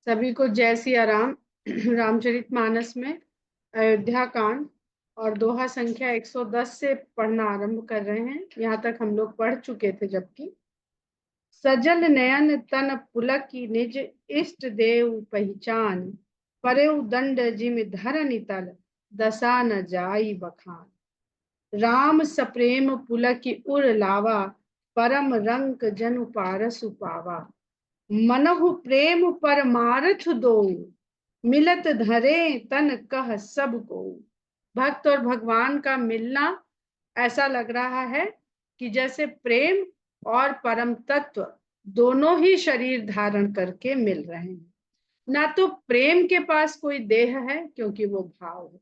सभी को जय सिया राम। रामचरितमानस में अयोध्या कांड और दोहा संख्या 110 से पढ़ना आरंभ कर रहे हैं। यहाँ तक हम लोग पढ़ चुके थे। जबकि सजल नयन तन पुलक की निज इष्ट देव पहचान, परेउ दंड जिम धरनि तल दशा न जाई बखान। राम सप्रेम पुलक उर लावा, परम रंक जनु पारस पावा। मनहु प्रेम परमारथ दो, मिलत धरे तन कह सब को। भक्त और भगवान का मिलना ऐसा लग रहा है कि जैसे प्रेम और परम तत्व दोनों ही शरीर धारण करके मिल रहे हैं। ना तो प्रेम के पास कोई देह है क्योंकि वो भाव है,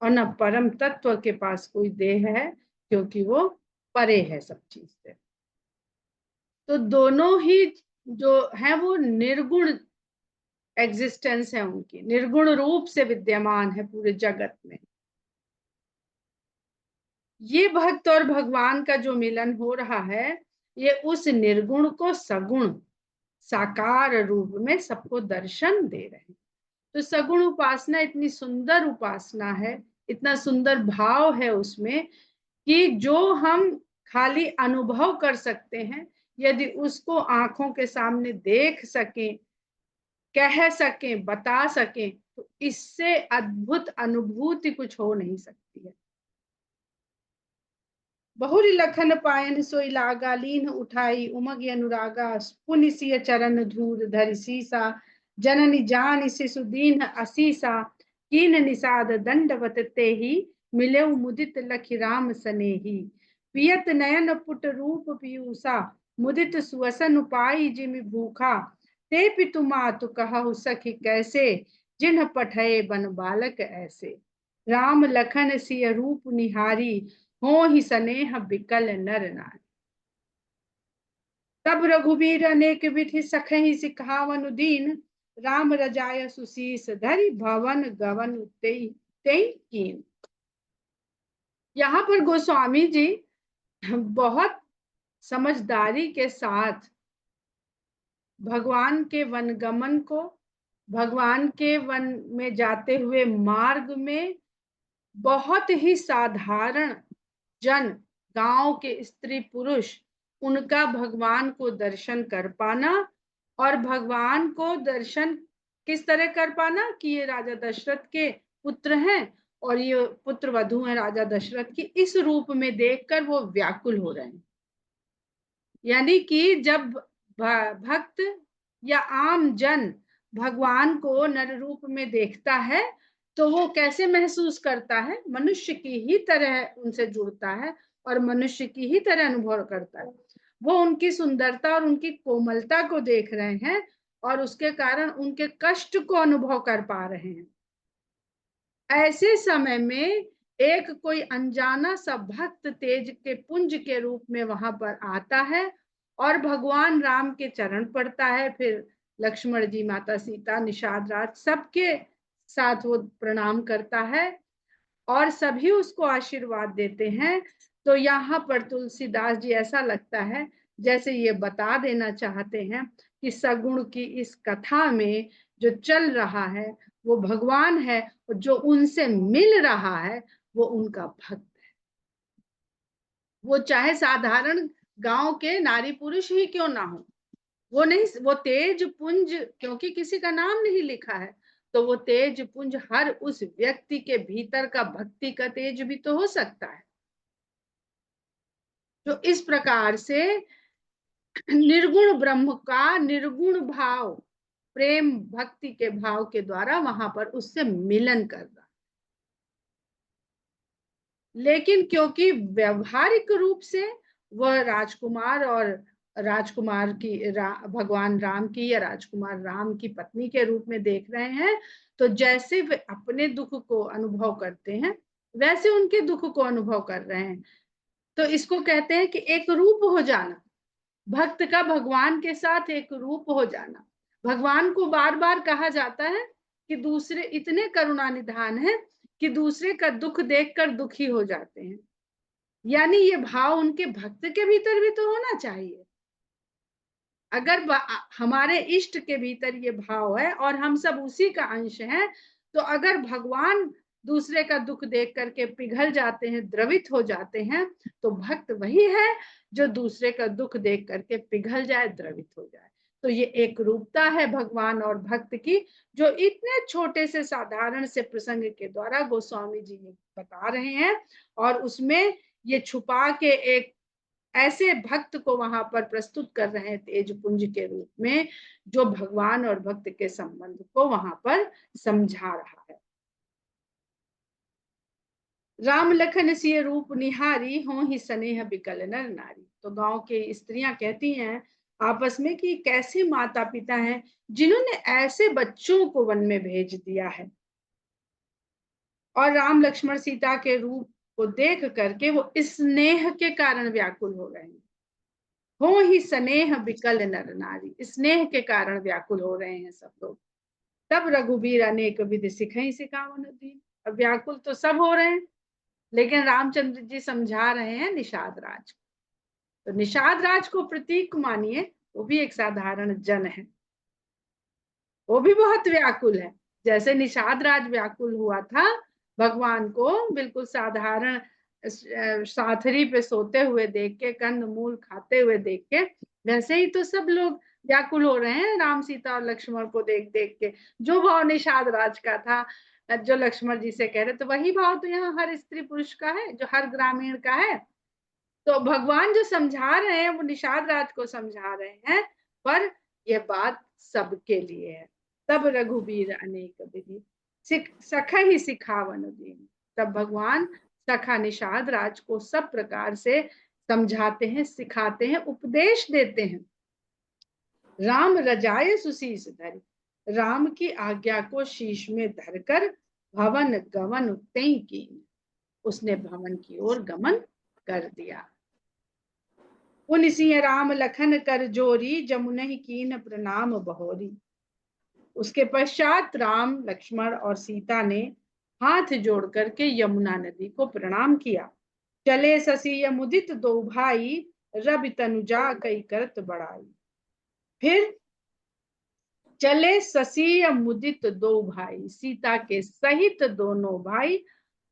और ना परम तत्व के पास कोई देह है क्योंकि वो परे है सब चीज से। तो दोनों ही जो है वो निर्गुण एग्जिस्टेंस है, उनकी निर्गुण रूप से विद्यमान है पूरे जगत में। ये भक्त और भगवान का जो मिलन हो रहा है, ये उस निर्गुण को सगुण साकार रूप में सबको दर्शन दे रहे हैं। तो सगुण उपासना इतनी सुंदर उपासना है, इतना सुंदर भाव है उसमें कि जो हम खाली अनुभव कर सकते हैं, यदि उसको आंखों के सामने देख सकें, कह सकें, बता सकें, तो इससे अद्भुत अनुभूति कुछ हो नहीं सकती है। बहुरी लखन पायन सोई लागा, लीन उठाई उमग अनुरागा। पुनि सिय चरण धूर धरि सीसा, जननी जान शिशु दीन असीसा। कीन निषाद दंडवत तेहि, मिले मुदित लखि राम सनेही। पियत नयन पुट रूप पीयूषा, मुदित सुवसन पाई जिमि भूखा। ते पितु मातु कहु सखी कैसे, जिन्ह पठये बन बालक ऐसे। राम लखन सिय रूप निहारी, हो ही स्नेह बिकल नर नारी। तब रघुवीर अनेक विधि सखहि सिखावन दीन, राम रजाय सुशीस धरि भवन गवन तेई कीन। यहाँ पर गोस्वामी जी बहुत समझदारी के साथ भगवान के वनगमन को, भगवान के वन में जाते हुए मार्ग में बहुत ही साधारण जन, गांव के स्त्री पुरुष, उनका भगवान को दर्शन कर पाना, और भगवान को दर्शन किस तरह कर पाना कि ये राजा दशरथ के पुत्र हैं और ये पुत्र वधू हैं राजा दशरथ की, इस रूप में देखकर वो व्याकुल हो रहे हैं। यानी कि जब भक्त या आम जन भगवान को नर रूप में देखता है तो वो कैसे महसूस करता है, मनुष्य की ही तरह उनसे जुड़ता है और मनुष्य की ही तरह अनुभव करता है। वो उनकी सुंदरता और उनकी कोमलता को देख रहे हैं और उसके कारण उनके कष्ट को अनुभव कर पा रहे हैं। ऐसे समय में एक कोई अनजाना सा भक्त तेज के पुंज के रूप में वहां पर आता है और भगवान राम के चरण पड़ता है। फिर लक्ष्मण जी, माता सीता, निषाद राज सबके साथ वो प्रणाम करता है और सभी उसको आशीर्वाद देते हैं। तो यहाँ पर तुलसीदास जी ऐसा लगता है जैसे ये बता देना चाहते हैं कि सगुण की इस कथा में जो चल रहा है वो भगवान है, और जो उनसे मिल रहा है वो उनका भक्त है। वो चाहे साधारण गांव के नारी पुरुष ही क्यों ना हो, वो नहीं, वो तेज पुंज, क्योंकि किसी का नाम नहीं लिखा है, तो वो तेज पुंज हर उस व्यक्ति के भीतर का भक्ति का तेज भी तो हो सकता है। तो इस प्रकार से निर्गुण ब्रह्म का निर्गुण भाव, प्रेम भक्ति के भाव के द्वारा वहां पर उससे मिलन कर रहा। लेकिन क्योंकि व्यवहारिक रूप से वह राजकुमार और राजकुमार की भगवान राम की या राजकुमार राम की पत्नी के रूप में देख रहे हैं, तो जैसे वे अपने दुख को अनुभव करते हैं वैसे उनके दुख को अनुभव कर रहे हैं। तो इसको कहते हैं कि एक रूप हो जाना, भक्त का भगवान के साथ एक रूप हो जाना। भगवान को बार बार कहा जाता है कि दूसरे इतने करुणा निधान है कि दूसरे का दुख देखकर दुखी हो जाते हैं। यानी ये भाव उनके भक्त के भीतर भी तो होना चाहिए। अगर हमारे इष्ट के भीतर ये भाव है और हम सब उसी का अंश हैं, तो अगर भगवान दूसरे का दुख देख करके पिघल जाते हैं, द्रवित हो जाते हैं, तो भक्त वही है जो दूसरे का दुख देख करके पिघल जाए, द्रवित हो जाए। तो ये एक रूपता है भगवान और भक्त की, जो इतने छोटे से साधारण से प्रसंग के द्वारा गोस्वामी जी ये बता रहे हैं, और उसमें ये छुपा के एक ऐसे भक्त को वहां पर प्रस्तुत कर रहे हैं तेजपुंज के रूप में, जो भगवान और भक्त के संबंध को वहां पर समझा रहा है। राम लखन सिय रूप निहारी, हो ही स्नेह बिकल नर नारी। तो गांव के स्त्रियां कहती हैं आपस में कि कैसे माता पिता हैं जिन्होंने ऐसे बच्चों को वन में भेज दिया है, और राम लक्ष्मण सीता के रूप को देख करके वो स्नेह के कारण व्याकुल हो रहे हैं। हो ही स्नेह बिकल नर नारी, स्नेह के कारण व्याकुल हो रहे हैं सब लोग। तब रघुबीर अनेक विधि सिखई सिखावन दीन। अब व्याकुल तो सब हो रहे हैं, लेकिन रामचंद्र जी समझा रहे हैं निषाद राज। तो निषाद राज को प्रतीक मानिए, वो भी एक साधारण जन है, वो भी बहुत व्याकुल है। जैसे निषाद राज व्याकुल हुआ था भगवान को बिल्कुल साधारण साथरी पे सोते हुए देख के, कंद मूल खाते हुए देख के, वैसे ही तो सब लोग व्याकुल हो रहे हैं राम सीता और लक्ष्मण को देख देख के। जो भाव निषाद राज का था, जो लक्ष्मण जी से कह रहे, तो वही भाव तो यहाँ हर स्त्री पुरुष का है, जो हर ग्रामीण का है। तो भगवान जो समझा रहे हैं वो निषाद राज को समझा रहे हैं, पर यह बात सबके लिए है। तब रघुबीर अनेक विधि सखा ही सिखावन दीन। तब भगवान सखा निषाद राज को सब प्रकार से समझाते हैं, सिखाते हैं, उपदेश देते हैं। राम रजाए सुशीष धर, राम की आज्ञा को शीश में धरकर भवन गमन तय की, उसने भवन की ओर गमन कर दिया। पुन सिंह राम लखन कर जोरी, जमुनहि कीन प्रणाम बहोरी। उसके पश्चात राम लक्ष्मण और सीता ने हाथ जोड़ करके यमुना नदी को प्रणाम किया। चले ससी मुदित दो भाई, रवि तनुजा कई करत बढ़ाई। फिर चले ससी मुदित दो भाई, सीता के सहित दोनों भाई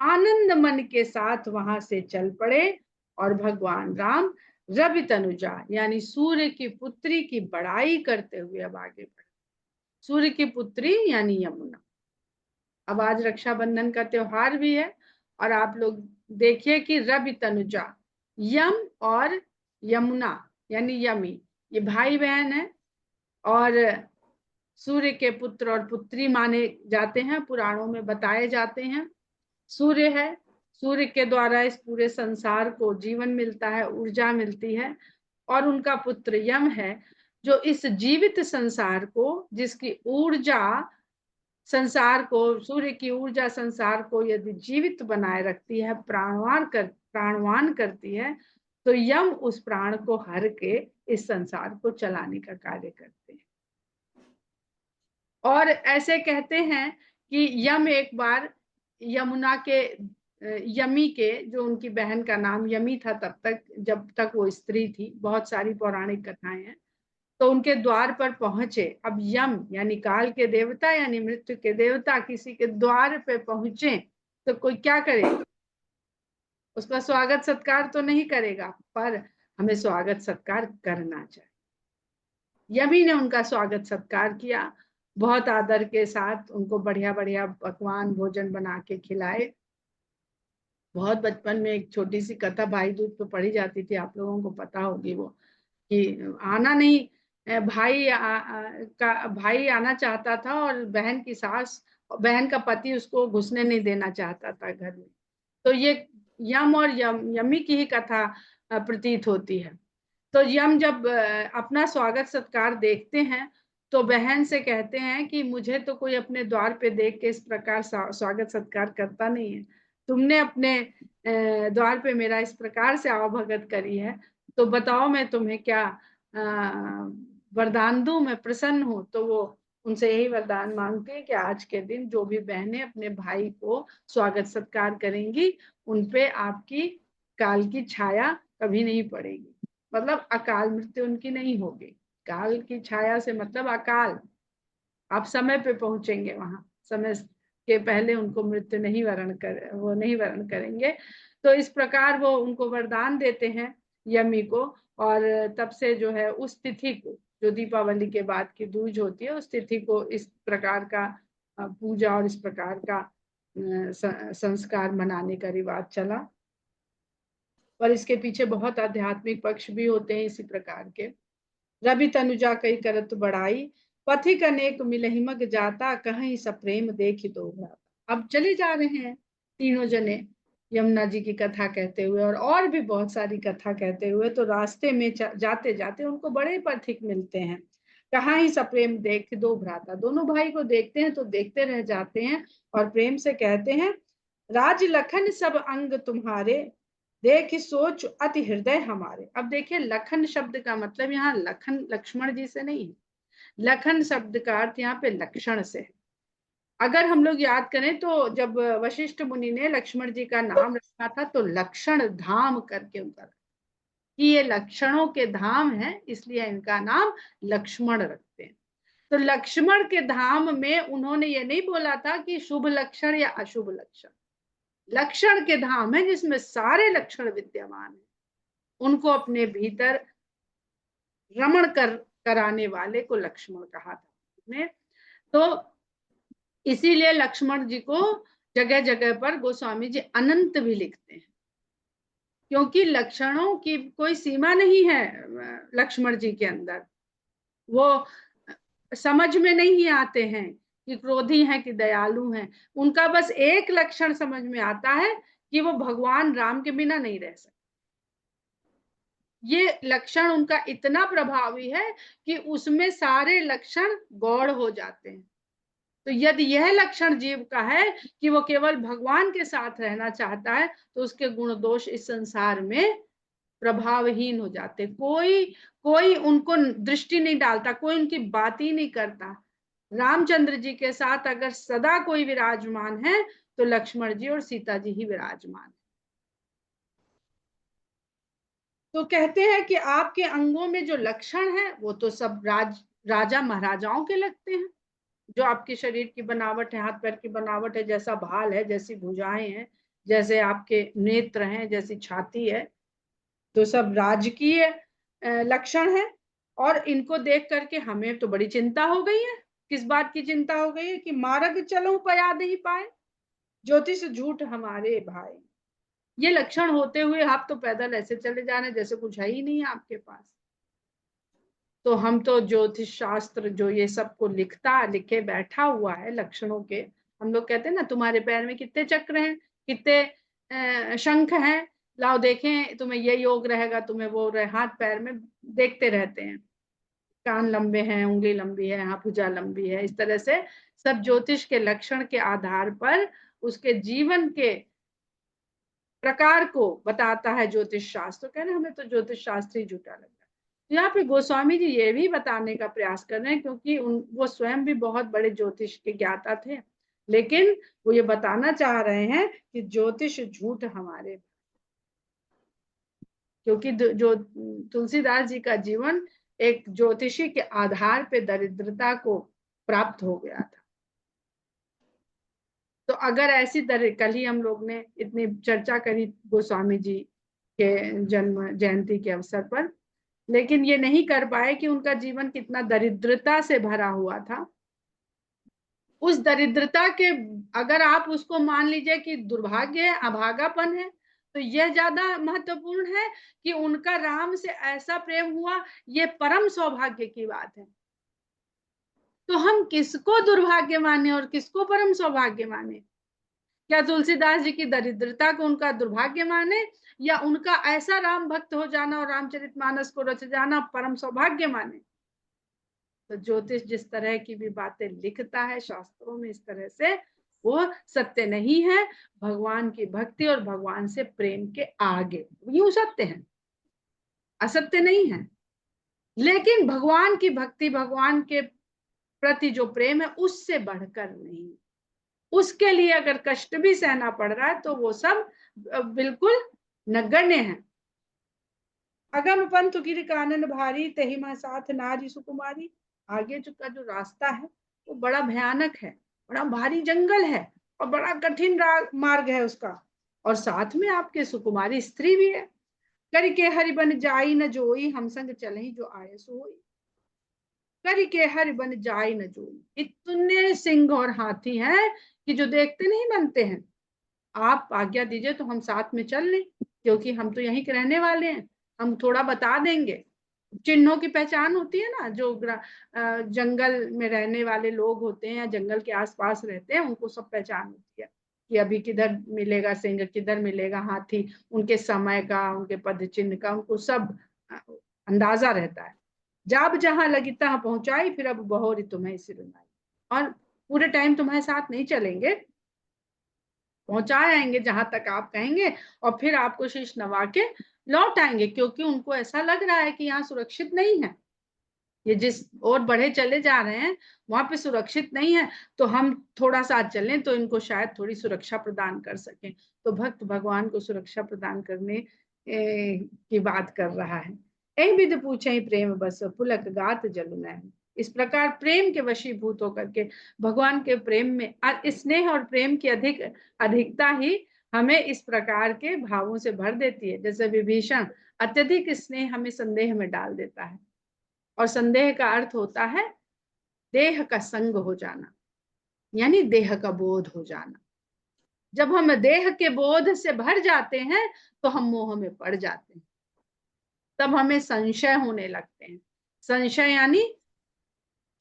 आनंद मन के साथ वहां से चल पड़े, और भगवान राम रवि तनुजा यानी सूर्य की पुत्री की बड़ाई करते हुए अब आगे बढ़े। सूर्य की पुत्री यानी यमुना। अब आज रक्षाबंधन का त्योहार भी है, और आप लोग देखिए कि रवि तनुजा, यम और यमुना यानी यमी, ये भाई बहन है, और सूर्य के पुत्र और पुत्री माने जाते हैं, पुराणों में बताए जाते हैं। सूर्य है, सूर्य के द्वारा इस पूरे संसार को जीवन मिलता है, ऊर्जा मिलती है, और उनका पुत्र यम है, जो इस जीवित संसार को, जिसकी ऊर्जा संसार को, सूर्य की ऊर्जा संसार को यदि जीवित बनाए रखती है, प्राणवान करती है, तो यम उस प्राण को हर के इस संसार को चलाने का कार्य करते हैं। और ऐसे कहते हैं कि यम एक बार यमुना के, यमी के, जो उनकी बहन का नाम यमी था तब तक, जब तक वो स्त्री थी, बहुत सारी पौराणिक कथाएं हैं, तो उनके द्वार पर पहुंचे। अब यम यानी काल के देवता यानी मृत्यु के देवता किसी के द्वार पे पहुंचे तो कोई क्या करेगा, उसका स्वागत सत्कार तो नहीं करेगा, पर हमें स्वागत सत्कार करना चाहिए। यमी ने उनका स्वागत सत्कार किया, बहुत आदर के साथ उनको बढ़िया बढ़िया पकवान भोजन बना के खिलाए। बहुत बचपन में एक छोटी सी कथा भाई दूज पे पढ़ी जाती थी, आप लोगों को पता होगी वो, कि आना नहीं, भाई आना चाहता था, और बहन की सास, बहन का पति उसको घुसने नहीं देना चाहता था घर में। तो ये यम और यमी की ही कथा प्रतीत होती है। तो यम जब अपना स्वागत सत्कार देखते हैं, तो बहन से कहते हैं कि मुझे तो कोई अपने द्वार पे देख के इस प्रकार स्वागत सत्कार करता नहीं है, तुमने अपने द्वार पे मेरा इस प्रकार से आवभगत करी है, तो बताओ मैं तुम्हें क्या वरदान दूं, मैं प्रसन्न हूं। तो वो उनसे यही वरदान मांगते हैं कि आज के दिन जो भी बहनें अपने भाई को स्वागत सत्कार करेंगी, उनपे आपकी काल की छाया कभी नहीं पड़ेगी, मतलब अकाल मृत्यु उनकी नहीं होगी, काल की छाया से मतलब अकाल, आप समय पे पहुंचेंगे वहां, समय के पहले उनको मृत्यु नहीं वरण करेंगे। तो इस प्रकार वो उनको वरदान देते हैं यमी को, और तब से जो है उस तिथि को, जो दीपावली के बाद की दूज होती है, उस तिथि को इस प्रकार का पूजा और इस प्रकार का संस्कार मनाने का रिवाज चला। और इसके पीछे बहुत आध्यात्मिक पक्ष भी होते हैं इसी प्रकार के। रवि तनुजा कई करत बड़ाई, पथिक अनेक मिलहिमक जाता, कहीं सप्रेम देख दो भ्राता। अब चले जा रहे हैं तीनों जने यमुना जी की कथा कहते हुए और भी बहुत सारी कथा कहते हुए, तो रास्ते में जाते जाते उनको बड़े पथिक मिलते हैं। कहाँ ही सप्रेम देख दो भ्राता, दोनों भाई को देखते हैं तो देखते रह जाते हैं और प्रेम से कहते हैं, राज लखन सब अंग तुम्हारे, देख सोच अति हृदय हमारे। अब देखिए लखन शब्द का मतलब यहाँ लखन लक्ष्मण जी से नहीं है, लखन शब्द का अर्थ यहाँ पे लक्षण से है। अगर हम लोग याद करें तो जब वशिष्ठ मुनि ने लक्ष्मण जी का नाम रखा था तो लक्षण धाम करके उनका, कि ये लक्षणों के धाम है, इसलिए इनका नाम लक्ष्मण रखते हैं। तो लक्ष्मण के धाम में उन्होंने ये नहीं बोला था कि शुभ लक्षण या अशुभ लक्षण, लक्षण के धाम है जिसमें सारे लक्षण विद्यमान है, उनको अपने भीतर रमण कराने वाले को लक्ष्मण कहा था। तो इसीलिए लक्ष्मण जी को जगह जगह पर गोस्वामी जी अनंत भी लिखते हैं, क्योंकि लक्षणों की कोई सीमा नहीं है लक्ष्मण जी के अंदर। वो समझ में नहीं आते हैं कि क्रोधी हैं कि दयालु हैं, उनका बस एक लक्षण समझ में आता है कि वो भगवान राम के बिना नहीं रह सकते। ये लक्षण उनका इतना प्रभावी है कि उसमें सारे लक्षण गौड़ हो जाते हैं। तो यदि यह लक्षण जीव का है कि वो केवल भगवान के साथ रहना चाहता है, तो उसके गुण दोष इस संसार में प्रभावहीन हो जाते। कोई उनको दृष्टि नहीं डालता, कोई उनकी बात ही नहीं करता। रामचंद्र जी के साथ अगर सदा कोई विराजमान है तो लक्ष्मण जी और सीता जी ही विराजमान है। तो कहते हैं कि आपके अंगों में जो लक्षण है वो तो सब राजा महाराजाओं के लगते हैं। जो आपके शरीर की बनावट है, हाथ पैर की बनावट है, जैसा भाल है, जैसी भुजाएं हैं, जैसे आपके नेत्र हैं, जैसी छाती है, तो सब राजकीय लक्षण है। और इनको देख करके हमें तो बड़ी चिंता हो गई है। किस बात की चिंता हो गई है कि मार्ग चलो पया नहीं पाए, ज्योतिष झूठ हमारे भाई। ये लक्षण होते हुए आप तो पैदल ऐसे चले जा रहे हैं जैसे कुछ है ही नहीं है आपके पास। तो हम तो ज्योतिष शास्त्र जो ये सबको लिखे बैठा हुआ है लक्षणों के, हम लोग कहते हैं ना तुम्हारे पैर में कितने चक्र हैं, कितने शंख हैं, लाओ देखें तुम्हें ये योग रहेगा, तुम्हें वो रहे, हाथ पैर में देखते रहते हैं, कान लंबे हैं, उंगली लंबी है, हाँ भुजा लंबी है, इस तरह से सब ज्योतिष के लक्षण के आधार पर उसके जीवन के प्रकार को बताता है ज्योतिष शास्त्र। कहने हमें तो ज्योतिष शास्त्र ही झूठा लगता है। यहाँ पे गोस्वामी जी ये भी बताने का प्रयास कर रहे हैं, क्योंकि वो स्वयं भी बहुत बड़े ज्योतिष के ज्ञाता थे, लेकिन वो ये बताना चाह रहे हैं कि ज्योतिष झूठ हमारे, क्योंकि जो तुलसीदास जी का जीवन एक ज्योतिषी के आधार पे दरिद्रता को प्राप्त हो गया था। तो अगर ऐसी तरह, कल ही हम लोग ने इतनी चर्चा करी गोस्वामी जी के जन्म जयंती के अवसर पर, लेकिन ये नहीं कर पाए कि उनका जीवन कितना दरिद्रता से भरा हुआ था। उस दरिद्रता के, अगर आप उसको मान लीजिए कि दुर्भाग्य है, अभागापन है, तो यह ज्यादा महत्वपूर्ण है कि उनका राम से ऐसा प्रेम हुआ, ये परम सौभाग्य की बात है। तो हम किसको दुर्भाग्य माने और किसको परम सौभाग्य माने? क्या तुलसीदास जी की दरिद्रता को उनका दुर्भाग्य माने, या उनका ऐसा राम भक्त हो जाना और रामचरितमानस को रच जाना परम सौभाग्य माने? तो ज्योतिष जिस तरह की भी बातें लिखता है शास्त्रों में, इस तरह से वो सत्य नहीं है। भगवान की भक्ति और भगवान से प्रेम के आगे यूं सत्य है, असत्य नहीं है। लेकिन भगवान की भक्ति, भगवान के प्रति जो प्रेम है, उससे बढ़कर नहीं। उसके लिए अगर कष्ट भी सहना पड़ रहा है तो वो सब बिल्कुल नगण्य है। अगम पंथ गिर कानन भारी, तही माँ साथ नारी सुकुमारी। आगे जो का जो रास्ता है वो बड़ा भयानक है, बड़ा भारी जंगल है और बड़ा कठिन मार्ग है उसका, और साथ में आपके सुकुमारी स्त्री भी है। करके हरि बन जाई न जोई, हम संग चले जो आए सोई। करके हरि बन जाई न जोई, इतने सिंह और हाथी हैं कि जो देखते नहीं बनते हैं। आप आज्ञा दीजिए तो हम साथ में चल लें, क्योंकि हम तो यहीं के रहने वाले हैं, हम थोड़ा बता देंगे। चिन्हों की पहचान होती है ना, जो जंगल में रहने वाले लोग होते हैं या जंगल के आसपास रहते हैं, उनको सब पहचान होती है कि अभी किधर मिलेगा सिंह, किधर मिलेगा हाथी, उनके समय का, उनके पद चिन्ह का, उनको सब अंदाजा रहता है। जब जहां लगी तहां पहुंचाई, फिर अब बहोरी तुम्हें सिरुनाई। और पूरे टाइम तुम्हारे साथ नहीं चलेंगे, पहुंचा आएंगे जहां तक आप कहेंगे, और फिर आपको शीश नवा के लौट आएंगे, क्योंकि उनको ऐसा लग रहा है कि यहाँ सुरक्षित नहीं है, ये जिस ओर बढ़े चले जा रहे हैं वहां पे सुरक्षित नहीं है, तो हम थोड़ा सा चलें तो इनको शायद थोड़ी सुरक्षा प्रदान कर सकें। तो भक्त भगवान को सुरक्षा प्रदान करने की बात कर रहा है। ऐ विध पूछे प्रेम बस, पुलक गात जलु नैन। इस प्रकार प्रेम के वशीभूत होकर के, भगवान के प्रेम में स्नेह और प्रेम की अधिकता ही हमें इस प्रकार के भावों से भर देती है। जैसे विभीषण, अत्यधिक स्नेह हमें संदेह में डाल देता है, और संदेह का अर्थ होता है देह का संग हो जाना, यानी देह का बोध हो जाना। जब हम देह के बोध से भर जाते हैं तो हम मोह में पड़ जाते हैं, तब हमें संशय होने लगते हैं। संशय यानी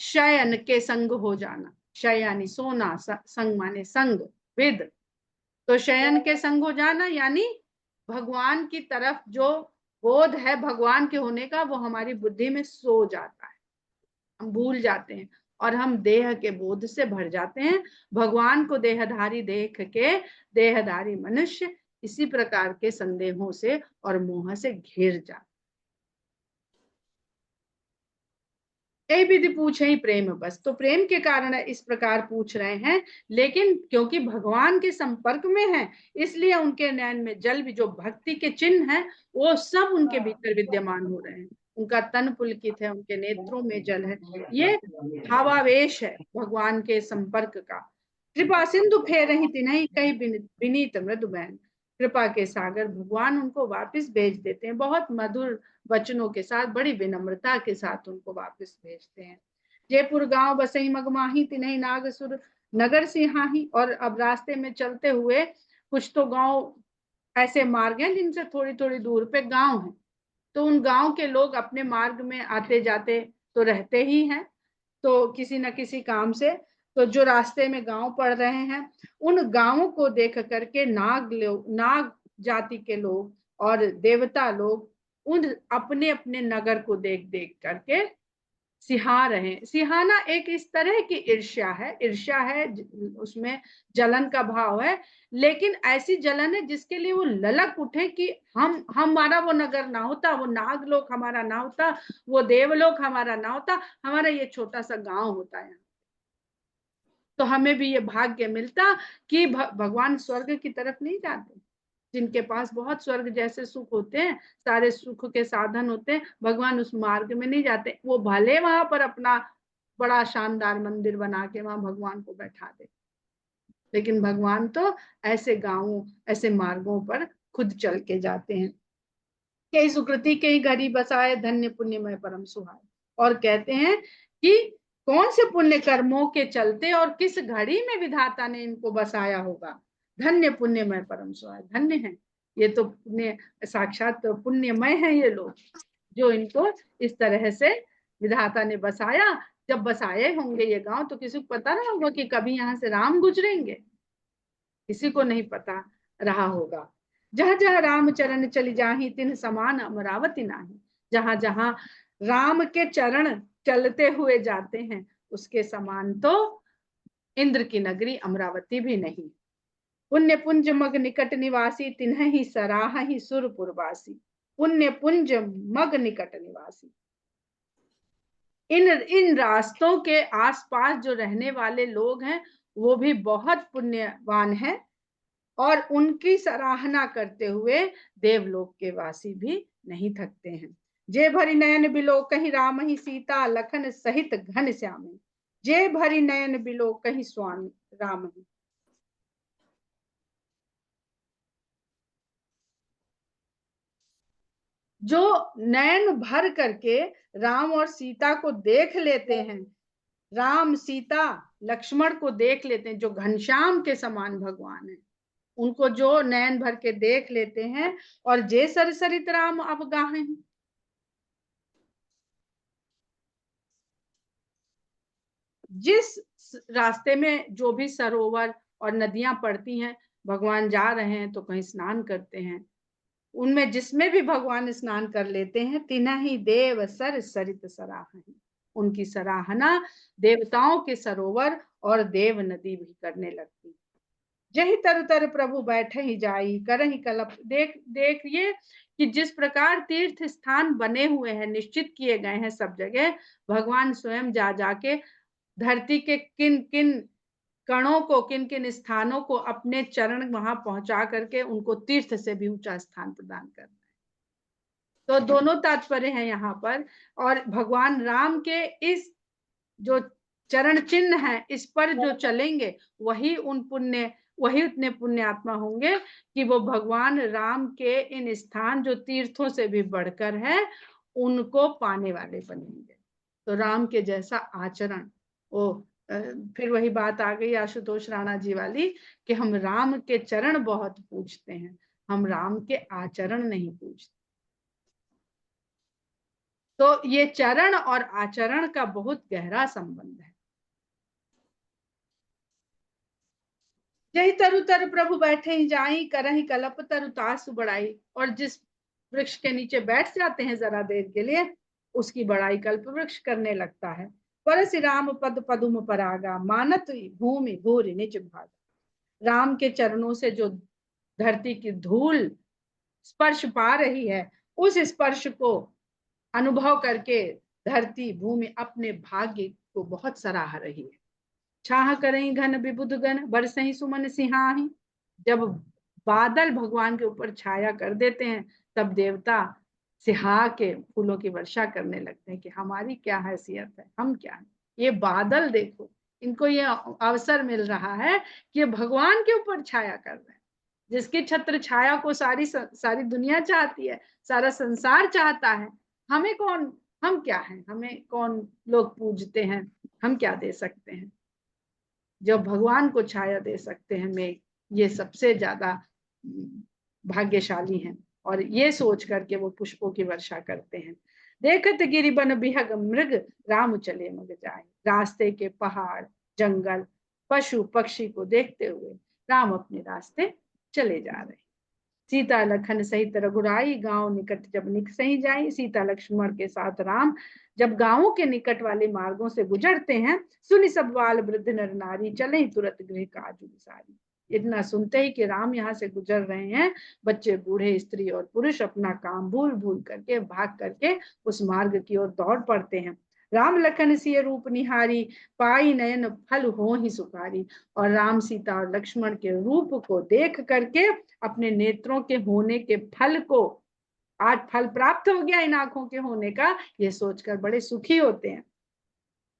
शयन के संग हो जाना, शय यानी सोना, संग माने संग, विद। तो शयन के संग हो जाना यानी भगवान की तरफ जो बोध है भगवान के होने का, वो हमारी बुद्धि में सो जाता है, हम भूल जाते हैं और हम देह के बोध से भर जाते हैं। भगवान को देहधारी देख के देहधारी मनुष्य इसी प्रकार के संदेहों से और मोह से घिर जाते। ए विधि पूछे ही प्रेम बस, तो प्रेम के कारण इस प्रकार पूछ रहे हैं, लेकिन क्योंकि भगवान के संपर्क में है इसलिए उनके नयन में जल भी, जो भक्ति के चिन्ह हैं वो सब उनके भीतर विद्यमान हो रहे हैं। उनका तन पुलकित है, उनके नेत्रों में जल है, ये भावावेश है भगवान के संपर्क का। कृपा सिंधु फेरहि तिन्हि, कही विनीत मृदु बैन। कृपा के सागर भगवान उनको वापस भेज देते हैं, बहुत मधुर वचनों के साथ, बड़ी विनम्रता के साथ उनको वापस भेजते हैं। जयपुर गांव बसई मगमाही, तिन्हि नागसुर नगर सिहाही। और अब रास्ते में चलते हुए कुछ तो गांव ऐसे मार्ग हैं जिनसे थोड़ी थोड़ी दूर पे गांव है, तो उन गांव के लोग अपने मार्ग में आते जाते तो रहते ही हैं, तो किसी न किसी काम से, तो जो रास्ते में गांव पड़ रहे हैं उन गांवों को देख करके नाग जाति के लोग और देवता लोग उन अपने अपने नगर को देख देख करके सिहा रहे हैं। सिहाना एक इस तरह की ईर्ष्या है, ईर्ष्या है, उसमें जलन का भाव है, लेकिन ऐसी जलन है जिसके लिए वो ललक उठे कि हम हमारा वो नगर ना होता, वो नागलोक हमारा ना होता, वो देवलोक हमारा ना होता, हमारा ये छोटा सा गांव होता है, तो हमें भी ये भाग्य मिलता कि भगवान स्वर्ग की तरफ नहीं जाते। जिनके पास बहुत स्वर्ग जैसे सुख होते हैं, सारे सुख के साधन होते हैं, भगवान उस मार्ग में नहीं जाते। वो भले वहां पर अपना बड़ा शानदार मंदिर बना के वहां भगवान को बैठा दे, लेकिन भगवान तो ऐसे गांवों, ऐसे मार्गों पर खुद चल के जाते हैं। कई सुकृति कई घड़ी बसाए, धन्य पुण्य में परम सुहाए। और कहते हैं कि कौन से पुण्य कर्मों के चलते और किस घड़ी में विधाता ने इनको बसाया होगा। धन्य पुण्य में परम सुहाए, धन्य है ये तो पुण्य, साक्षात तो पुण्यमय है ये लोग, जो इनको इस तरह से विधाता ने बसाया। जब बसाए होंगे ये गांव तो किसी को पता ना होगा कि कभी यहाँ से राम गुजरेंगे, किसी को नहीं पता रहा होगा। जहां जहां राम चरण चली जाही, तिन समान अमरावती नाही। जहां जहां राम के चरण चलते हुए जाते हैं उसके समान तो इंद्र की नगरी अमरावती भी नहीं। पुण्य पुंज मग निकट निवासी, तिन्ह ही सराह ही सुरपुरवासी। पुण्य पुंज मग निकट निवासी, इन इन रास्तों के आसपास जो रहने वाले लोग हैं वो भी बहुत पुण्यवान हैं, और उनकी सराहना करते हुए देवलोक के वासी भी नहीं थकते हैं। जे भरी नयन बिलो कहीं राम ही सीता लखन सहित घन श्यामी, जे भरी नयन बिलो कहीं स्वामी राम ही। जो नयन भर करके राम और सीता को देख लेते हैं, राम सीता लक्ष्मण को देख लेते हैं, जो घनश्याम के समान भगवान है, उनको जो नयन भर के देख लेते हैं, और जे सरसरित राम अब गाहे हैं। जिस रास्ते में जो भी सरोवर और नदियां पड़ती हैं, भगवान जा रहे हैं तो कहीं स्नान करते हैं, उनमें जिसमें भी भगवान स्नान कर लेते हैं, तिन्ह ही देव सर सरित सराहन, उनकी सराहना देवताओं के सरोवर और देव नदी भी करने लगती। जही तरु तर प्रभु बैठे ही जाई करही कलप। देखिए कि जिस प्रकार तीर्थ स्थान बने हुए हैं, निश्चित किए गए हैं सब जगह, भगवान स्वयं जा जाके धरती के किन किन कणों को, किन किन स्थानों को अपने चरण वहां पहुंचा करके उनको तीर्थ से भी ऊंचा स्थान प्रदान करना है। तो दोनों तात्पर्य हैं यहाँ पर। और भगवान राम के इस जो चरण चिन्ह है, इस पर जो चलेंगे, वही उतने पुण्य आत्मा होंगे कि वो भगवान राम के इन स्थान जो तीर्थों से भी बढ़कर है, उनको पाने वाले बनेंगे। तो राम के जैसा आचरण, वो फिर वही बात आ गई आशुतोष राणा जी वाली, कि हम राम के चरण बहुत पूजते हैं, हम राम के आचरण नहीं पूजते। तो ये चरण और आचरण का बहुत गहरा संबंध है। यही तरु तर प्रभु बैठे ही जाई करही कलप तरु तासु बढ़ाई, और जिस वृक्ष के नीचे बैठ जाते हैं जरा देर के लिए, उसकी बड़ाई कल्प वृक्ष करने लगता है। परस राम पद पदुम परागा मानत भूमि भूरि निज भाग। राम के चरणों से जो धरती की धूल स्पर्श पा रही है, उस स्पर्श को अनुभव करके धरती भूमि अपने भाग्य को बहुत सराह रही है। छाह करें घन विबुध गण बरसही सुमन सिंहाही। जब बादल भगवान के ऊपर छाया कर देते हैं, तब देवता सिहा के फूलों की वर्षा करने लगते हैं कि हमारी क्या हैसियत है, हम क्या है। ये बादल देखो, इनको ये अवसर मिल रहा है कि ये भगवान के ऊपर छाया कर रहे हैं, जिसकी छत्र छाया को सारी दुनिया चाहती है, सारा संसार चाहता है। हमें कौन, हम क्या हैं, हमें कौन लोग पूजते हैं, हम क्या दे सकते हैं। जब भगवान को छाया दे सकते हैं, मैं ये सबसे ज्यादा भाग्यशाली हैं। और ये सोच करके वो पुष्पों की वर्षा करते हैं। देखत गिरिबन बिहग मृग राम चले मग जाए। रास्ते के पहाड़, जंगल, पशु पक्षी को देखते हुए राम अपने रास्ते चले जा रहे। सीता लखन सहित रघुराई गांव निकट जब निक सही जाई। सीता लक्ष्मण के साथ राम जब गांवों के निकट वाले मार्गों से गुजरते हैं, सुनि सब बाल वृद्ध नर नारी चले तुरंत गृह काज विसारी। इतना सुनते ही कि राम यहाँ से गुजर रहे हैं, बच्चे बूढ़े स्त्री और पुरुष अपना काम भूल भूल करके भाग करके उस मार्ग की ओर दौड़ पड़ते हैं। राम लखन सिय रूप निहारी पाई नयन फल हो ही सुखारी। और राम सीता और लक्ष्मण के रूप को देख करके अपने नेत्रों के होने के फल को, आज फल प्राप्त हो गया इन आंखों के होने का, ये सोचकर बड़े सुखी होते हैं।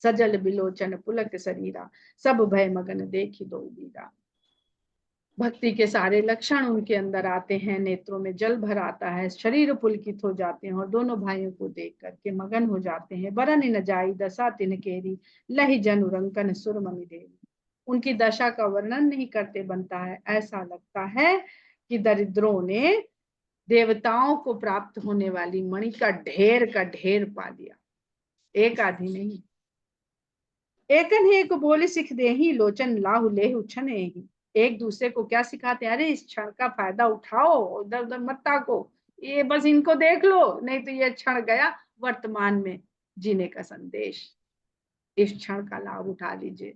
सजल बिलोचन पुलक शरीरा सब भय मगन देखी दो बीरा। भक्ति के सारे लक्षण उनके अंदर आते हैं, नेत्रों में जल भर आता है, शरीर पुलकित हो जाते हैं और दोनों भाइयों को देख करके मगन हो जाते हैं। बरन न जाई दशा तिन केरी लही जनु रंकन सुरमणि देवी। उनकी दशा का वर्णन नहीं करते बनता है। ऐसा लगता है कि दरिद्रों ने देवताओं को प्राप्त होने वाली मणि का ढेर पा लिया, एक आधी नहीं। एकन एक बोले सिख दे ही लोचन लाहु लेहु छन ही। एक दूसरे को क्या सिखाते हैं, अरे इस क्षण का फायदा उठाओ, इधर उधर मत ताको, ये बस इनको देख लो, नहीं तो ये क्षण गया। वर्तमान में जीने का संदेश, इस क्षण का लाभ उठा लीजिए।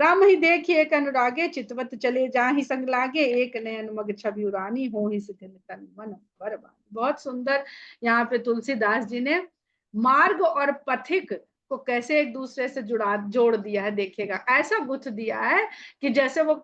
राम ही देखिए एक अनुरागे चितवत चले जा ही संग लागे। एक नयन मग छवि उरानी हो ही सिथिल तन मन बर्बाद। बहुत सुंदर यहाँ पे तुलसीदास जी ने मार्ग और पथिक को कैसे एक दूसरे से जोड़ दिया है, देखिएगा ऐसा गुथ दिया है कि जैसे वो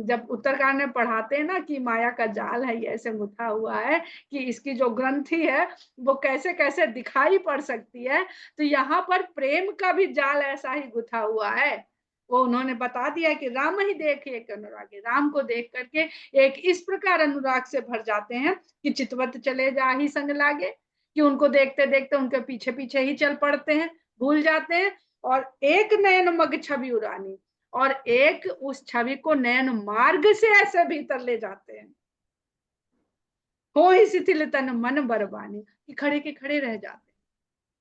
जब उत्तरकांड में पढ़ाते हैं ना कि माया का जाल है, ये ऐसे गुथा हुआ है कि इसकी जो ग्रंथि है वो कैसे कैसे दिखाई पड़ सकती है। तो यहाँ पर प्रेम का भी जाल ऐसा ही गुथा हुआ है। वो उन्होंने बता दिया कि राम ही देखे एक अनुरागी, राम को देख करके एक इस प्रकार अनुराग से भर जाते हैं कि चितवत चले जा ही संग लागे, कि उनको देखते देखते उनके पीछे पीछे ही चल पड़ते हैं, भूल जाते हैं। और एक नयन मग छवि उड़ानी, और एक उस छवि को नयन मार्ग से ऐसे भीतर ले जाते हैं। हो ही शिथिल तन मन बरबानी, कि खड़े के खड़े रह जाते,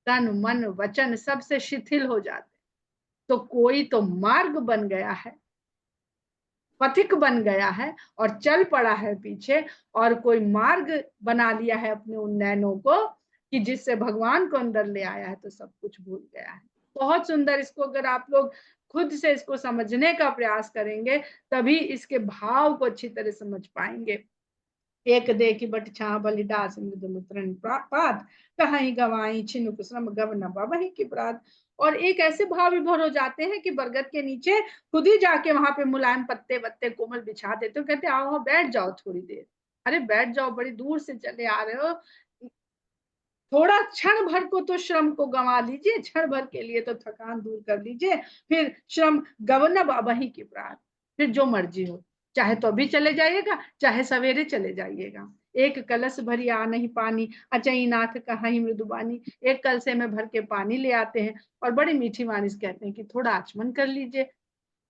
तन मन वचन सबसे शिथिल हो जाते। तो कोई तो मार्ग बन गया है, पथिक बन गया है और चल पड़ा है पीछे, और कोई मार्ग बना लिया है अपने उन नैनों को कि जिससे भगवान को अंदर ले आया है, तो सब कुछ भूल गया है। बहुत सुंदर। इसको अगर आप लोग खुद से इसको समझने का प्रयास करेंगे तभी इसके भाव को अच्छी तरह समझ पाएंगे। एक देखी बट छा बलिदास मृदुल तृण पात, कहीं गवाई छिनुक श्रम गव न वही की प्रात। और एक ऐसे भाव विभोर हो जाते हैं कि बरगद के नीचे खुद ही जाके वहां पे मुलायम पत्ते वत्ते कोमल बिछा देते हो, कहते आओ बैठ जाओ थोड़ी देर। अरे बैठ जाओ, बड़ी दूर से चले आ रहे हो, थोड़ा क्षण भर को तो श्रम को गंवा लीजिए, क्षण भर के लिए तो थकान दूर कर लीजिए, फिर श्रम गवनब वही की प्रात, फिर जो मर्जी हो, चाहे तो अभी चले जाइएगा, चाहे सवेरे चले जाइएगा। एक कलश भरी आ नहीं पानी, अचई नाथ कहाई मृदुबानी। एक कलसे में भर के पानी ले आते हैं और बड़ी मीठी वाणी से कहते हैं कि थोड़ा आचमन कर लीजिए।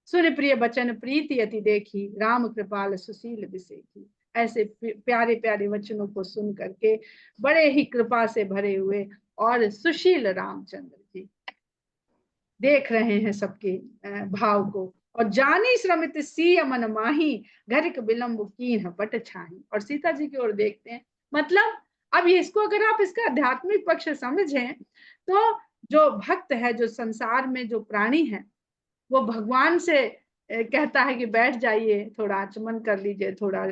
सुन प्रिय बचन प्रीति अति देखी, राम कृपाल सुशील विसेखी। ऐसे प्यारे प्यारे वचनों को सुन करके बड़े ही कृपा से भरे हुए और सुशील रामचंद्र जी देख रहे हैं सबके भाव को। और जानी श्रमित सी मन माही, घरिक विलंब कीन बट छाही। और सीता जी की ओर देखते हैं, मतलब अब इसको अगर आप इसका आध्यात्मिक पक्ष समझें तो जो भक्त है, जो संसार में जो प्राणी है, वो भगवान से कहता है कि बैठ जाइए, थोड़ा आचमन कर लीजिए, थोड़ा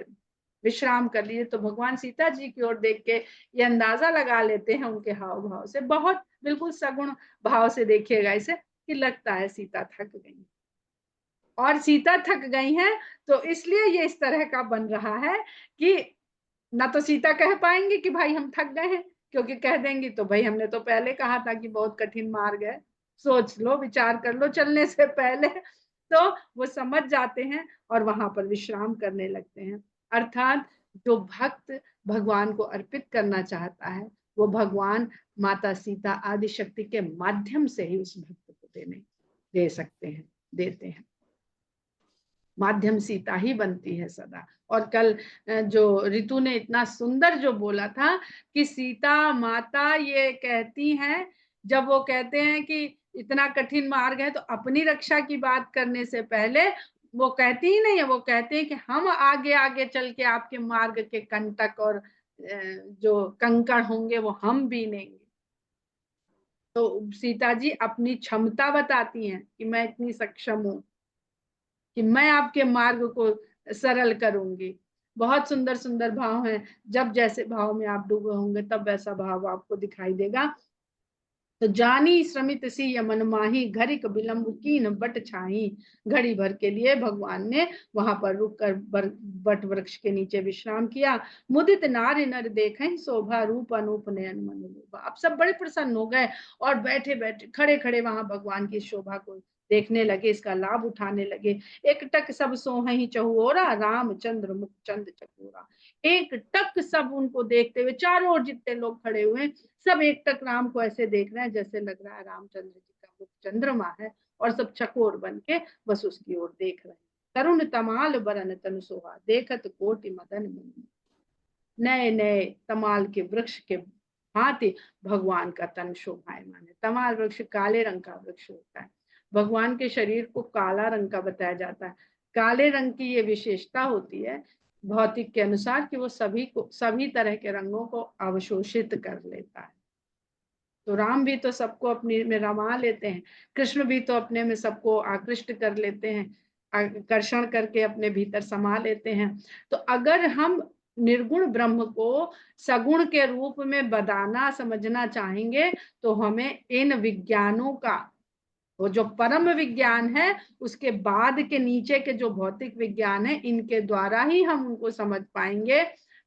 विश्राम कर लीजिए। तो भगवान सीता जी की ओर देख के ये अंदाजा लगा लेते हैं उनके हाव भाव से, बहुत बिल्कुल सगुण भाव से देखिएगा इसे, कि लगता है सीता थक गई। और सीता थक गई हैं तो इसलिए ये इस तरह का बन रहा है कि ना तो सीता कह पाएंगे कि भाई हम थक गए हैं, क्योंकि कह देंगी तो भाई हमने तो पहले कहा था कि बहुत कठिन मार्ग है, सोच लो, विचार कर लो चलने से पहले। तो वो समझ जाते हैं और वहां पर विश्राम करने लगते हैं। अर्थात जो भक्त भगवान को अर्पित करना चाहता है, वो भगवान माता सीता आदि शक्ति के माध्यम से ही उस भक्त को दे सकते हैं, देते हैं। माध्यम सीता ही बनती है सदा। और कल जो ऋतु ने इतना सुंदर जो बोला था कि सीता माता ये कहती हैं, जब वो कहते हैं कि इतना कठिन मार्ग है, तो अपनी रक्षा की बात करने से पहले वो कहती ही नहीं है, वो कहते हैं कि हम आगे आगे चल के आपके मार्ग के कंटक और जो कंकड़ होंगे वो हम बीनेंगे। तो सीता जी अपनी क्षमता बताती हैं कि मैं इतनी सक्षम हूं कि मैं आपके मार्ग को सरल करूंगी। बहुत सुंदर सुंदर भाव हैं। जब जैसे भाव में आप डूबे होंगे तब वैसा भाव आपको दिखाई देगा। तो जानी श्रमित सी मन माही, घरिक विलंब कीन बट छाही। घड़ी भर के लिए भगवान ने वहां पर रुक कर बट वृक्ष के नीचे विश्राम किया। मुदित नारी नर देखें शोभा, रूप अनूप नयन मन लोभा। अब सब बड़े प्रसन्न हो गए और बैठे बैठे खड़े खड़े वहां भगवान की शोभा को देखने लगे, इसका लाभ उठाने लगे। एक टक सब सोहई चहुओरा, रामचंद्र मुख चंद चकोरा। एक टक सब उनको देखते हुए, चारों ओर जितने लोग खड़े हुए सब एक टक राम को ऐसे देख रहे हैं जैसे लग रहा है रामचंद्र जी का मुख चंद्रमा है, और सब चकोर बन के बस उसकी ओर देख रहे हैं। तरुण तमाल बरन तनु सोहा, देखत कोटि मदन मोहन। नए नए तमाल के वृक्ष के भांति भगवान का तन शोभायमान है। तमाल वृक्ष काले रंग का वृक्ष होता है। भगवान के शरीर को काला रंग का बताया जाता है। काले रंग की ये विशेषता होती है भौतिक के अनुसार कि वो सभी तरह के रंगों को अवशोषित कर लेता है। तो राम भी तो सबको अपने में रमा लेते हैं, कृष्ण भी तो अपने में सबको आकृष्ट कर लेते हैं, आकर्षण करके अपने भीतर समा लेते हैं। तो अगर हम निर्गुण ब्रह्म को सगुण के रूप में बदाना समझना चाहेंगे तो हमें इन विज्ञानों का वो जो परम विज्ञान है, उसके बाद के नीचे के जो भौतिक विज्ञान है, इनके द्वारा ही हम उनको समझ पाएंगे।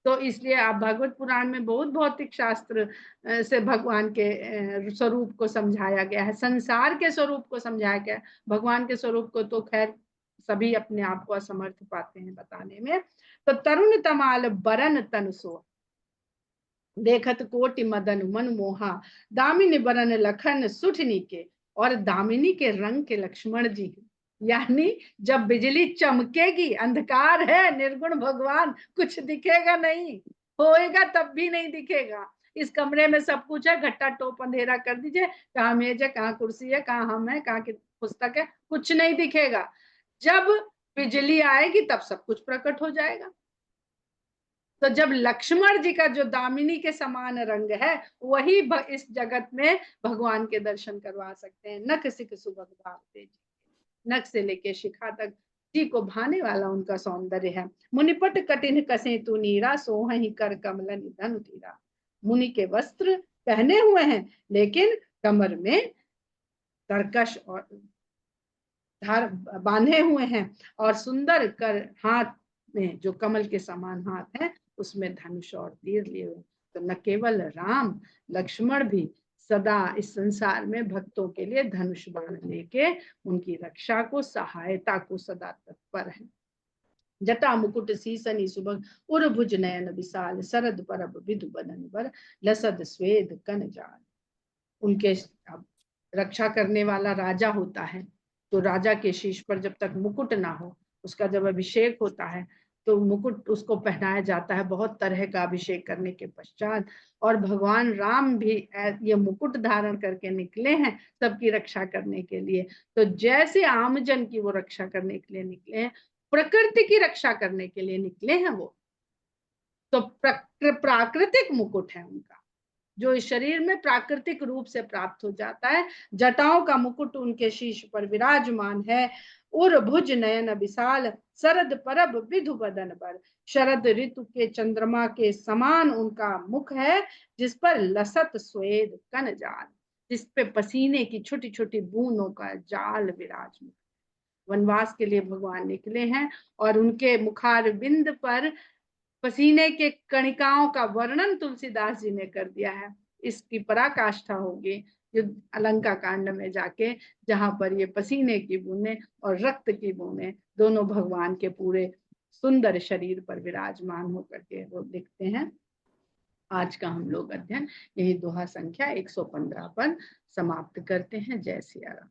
तो इसलिए आप भागवत पुराण में बहुत भौतिक शास्त्र से भगवान के स्वरूप को समझाया गया है, संसार के स्वरूप को समझाया गया है। भगवान के स्वरूप को तो खैर सभी अपने आप को असमर्थ पाते हैं बताने में। तो तरुण तमाल बरन तन सो, देखत कोटि मदन मन मोहा, दामिनी बरन लखन सुठनी के, और दामिनी के रंग के लक्ष्मण जी। यानी जब बिजली चमकेगी, अंधकार है, निर्गुण भगवान, कुछ दिखेगा नहीं, होएगा तब भी नहीं दिखेगा। इस कमरे में सब कुछ है, घट्टा टोप अंधेरा कर दीजिए, कहाँ मेज है, कहाँ कुर्सी है, कहाँ हम है, कहाँ की पुस्तक है, कुछ नहीं दिखेगा। जब बिजली आएगी तब सब कुछ प्रकट हो जाएगा। तो जब लक्ष्मण जी का जो दामिनी के समान रंग है, वही इस जगत में भगवान के दर्शन करवा सकते हैं। नख सिख सुबह भावते जी, नख से लेके शिखा तक जी को भाने वाला उनका सौंदर्य है। मुनिपट कटिन कसे तू नीरा, सोहहि कर कमल निधन तीरा। मुनि के वस्त्र पहने हुए हैं, लेकिन कमर में तरकश और धार बांधे हुए हैं, और सुंदर कर हाथ में जो कमल के समान हाथ है, उसमें धनुष और तीर लिए हुए। तो न केवल राम, लक्ष्मण भी सदा इस संसार में भक्तों के लिए धनुष बाण लेके उनकी रक्षा को, सहायता को सदा तत्पर है। जटा मुकुट सीसनी सुबह, उर्भुज नयन विशाल, शरद परब विधु बदन बर, लसद स्वेद कन जाल। उनके रक्षा करने वाला राजा होता है, तो राजा के शीश पर जब तक मुकुट ना हो, उसका जब अभिषेक होता है तो मुकुट उसको पहनाया जाता है, बहुत तरह का अभिषेक करने के पश्चात। और भगवान राम भी ये मुकुट धारण करके निकले हैं सबकी रक्षा करने के लिए। तो जैसे आमजन की वो रक्षा करने के लिए निकले हैं, प्रकृति की रक्षा करने के लिए निकले हैं वो, तो प्राकृतिक मुकुट है उनका, जो इस शरीर में प्राकृतिक रूप से प्राप्त हो जाता है। जटाओं का मुकुट उनके शीश पर विराजमान है। उर भुज नयन विशाल, शरद परब विधु बदन पर, शरद ऋतु के चंद्रमा के समान उनका मुख है, जिस पर लसत स्वेद कन जाल, जिस पे पसीने की छोटी छोटी बूंदों का जाल विराजमान। वनवास के लिए भगवान निकले हैं, और उनके मुखार बिंद पर पसीने के कणिकाओं का वर्णन तुलसीदास जी ने कर दिया है। इसकी पराकाष्ठा होगी युद्ध अलंका कांड में जाके, जहां पर ये पसीने की बूंदें और रक्त की बूंदें दोनों भगवान के पूरे सुंदर शरीर पर विराजमान होकर के वो दिखते हैं। आज का हम लोग अध्ययन यही दोहा संख्या 115 पर समाप्त करते हैं। जय सिया राम।